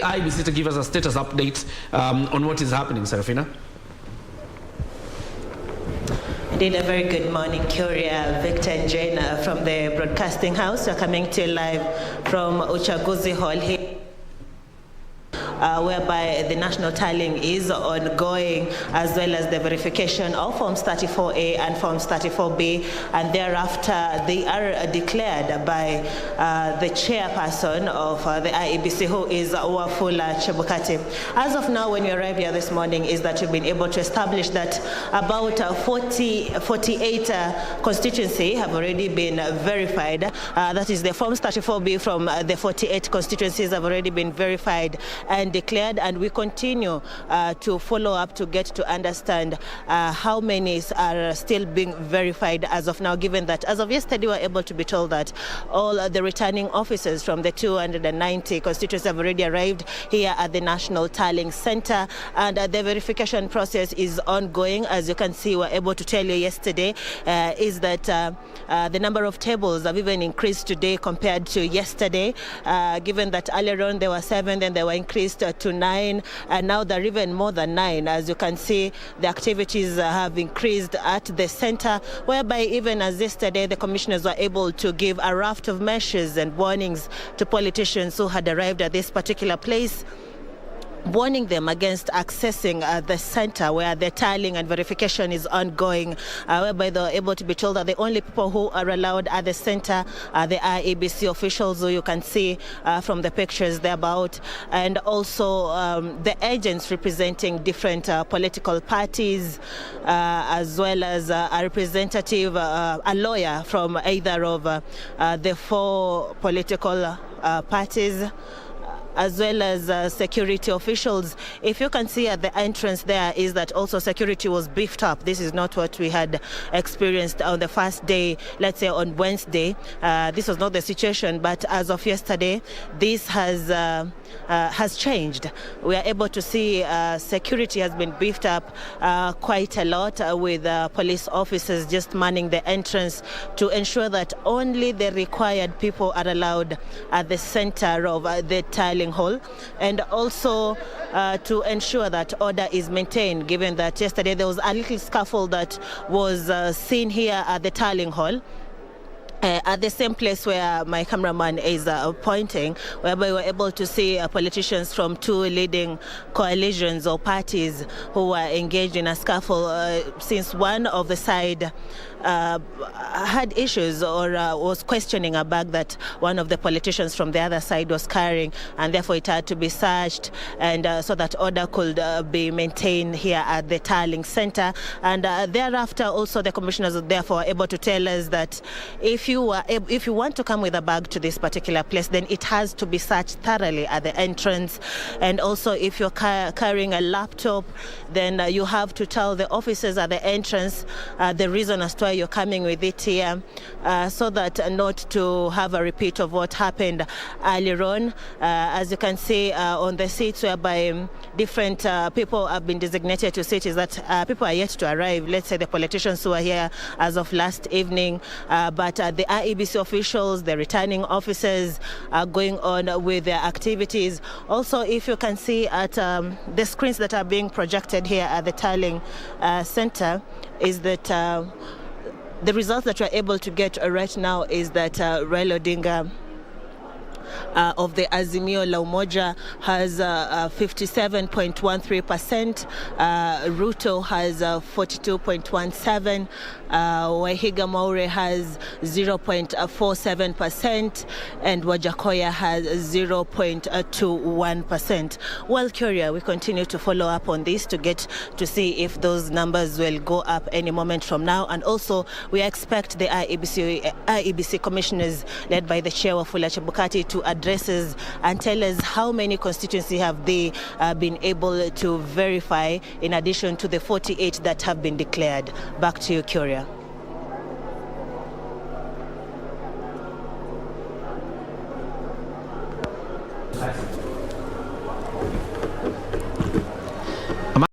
IBC to give us a status update on what is happening, Serafina. Indeed, a very good morning, Curia, Victor and Jane from the Broadcasting House. We're coming to you live from Uchaguzi Hall here, whereby the national tallying is ongoing, as well as the verification of Forms 34A and Forms 34B, and thereafter they are declared by the chairperson of the IEBC, who is Wafula Chebukati. As of now, when we arrived here this morning, is that we've been able to establish that about 48 constituencies have already been verified. That is, the Forms 34B from the 48 constituencies have already been verified and declared, and we continue to follow up to get to understand how many are still being verified as of now, given that as of yesterday we were able to be told that all the returning officers from the 290 constituencies have already arrived here at the National Tallying Center, and the verification process is ongoing. As you can see, we were able to tell you yesterday is that the number of tables have even increased today compared to yesterday, given that earlier on there were 7, then they were increased to 9, and now there are even more than 9. As you can see, the activities have increased at the center, whereby even as yesterday the commissioners were able to give a raft of measures and warnings to politicians who had arrived at this particular place, warning them against accessing the center where the tallying and verification is ongoing, whereby they were able to be told that the only people who are allowed at the center are the IEBC officials, who you can see from the pictures thereabout, and also the agents representing different political parties, as well as a representative, a lawyer from either of the 4 political parties, as well as security officials. If you can see at the entrance there, is that also security was beefed up. This is not what we had experienced on the first day, let's say on Wednesday. This was not the situation, but as of yesterday, this has changed. We are able to see security has been beefed up quite a lot, with police officers just manning the entrance to ensure that only the required people are allowed at the center of the tallying hall, and also to ensure that order is maintained, given that yesterday there was a little scuffle that was seen here at the tallying hall. At the same place where my cameraman is pointing, whereby we were able to see politicians from 2 leading coalitions or parties who were engaged in a scuffle, since one of the side had issues or was questioning a bag that one of the politicians from the other side was carrying, and therefore it had to be searched, and so that order could be maintained here at the tallying center. And thereafter also the commissioners were therefore able to tell us that if you want to come with a bag to this particular place, then it has to be searched thoroughly at the entrance. And also if you're carrying a laptop, then you have to tell the officers at the entrance the reason as to why you're coming with it here, so that not to have a repeat of what happened earlier on. As you can see on the seats whereby different people have been designated to sit, is that people are yet to arrive. Let's say the politicians who are here as of last evening, but the IEBC officials, the returning officers are going on with their activities. Also, if you can see at the screens that are being projected here at the tallying center, is that the results that we're able to get right now is that Raila Odinga of the Azimio la Umoja has 57.13%, Ruto has 42.17%, Wahiga Maure has 0.47%, and Wajakoya has 0.21%. Well, Curia, we continue to follow up on this to get to see if those numbers will go up any moment from now, and also we expect the IEBC commissioners led by the chair Wafula Chebukati to address us and tell us how many constituencies have they been able to verify in addition to the 48 that have been declared. Back to you, Curia.